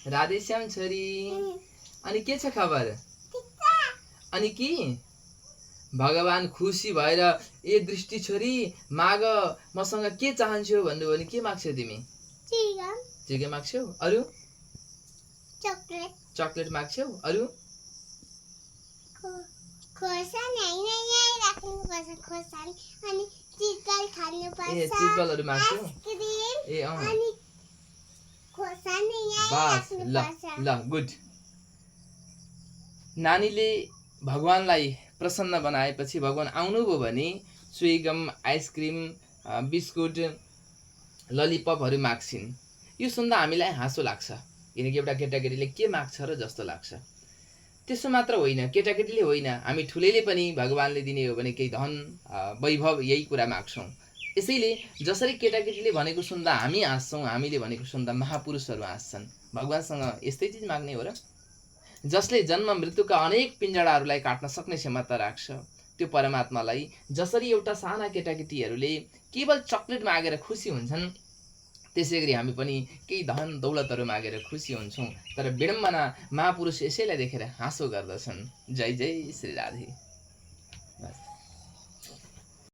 राधेश्याम छोरी अनि के छ खबर अनि के भगवान खुसी भएर ए दृष्टि छोरी माग मसँग के चाहन्छौ भन्नु भने के माग्छौ तिमी चिगे माग्छौ अरु चकलेट माग्छौ अरु ए चिजबलहरु माग्छौ ए अँ बस ल ल गुड नानीले भगवानलाई प्रसन्न बनाएपछि भगवान आउनुभयो भने स्विगम आइसक्रिम बिस्कुट ललिपपहरू माग्छिन्। यो सुन्दा हामीलाई हाँसो लाग्छ किनकि एउटा केटाकेटीले के माग्छ र जस्तो लाग्छ। त्यसो मात्र होइन, केटाकेटीले होइन, हामी ठुलैले पनि भगवानले दिने हो भने केही धन वैभव यही कुरा माग्छौँ। यसैले जसरी केटाकेटीले भनेको सुन्दा हामी हाँस्छौँ, हामीले भनेको सुन्दा महापुरुषहरू हाँस्छन्। भगवानसँग यस्तै चिज माग्ने हो र? जसले जन्म मृत्युका अनेक पिञ्जडाहरूलाई काट्न सक्ने क्षमता राख्छ त्यो परमात्मालाई जसरी एउटा साना केटाकेटीहरूले केवल चकलेट मागेर खुसी हुन्छन्, त्यसै गरी हामी पनि केही धन दौलतहरू मागेर खुसी हुन्छौँ। तर विडम्बना महापुरुष यसैलाई देखेर हाँसो गर्दछन्। जय जय श्री राधे।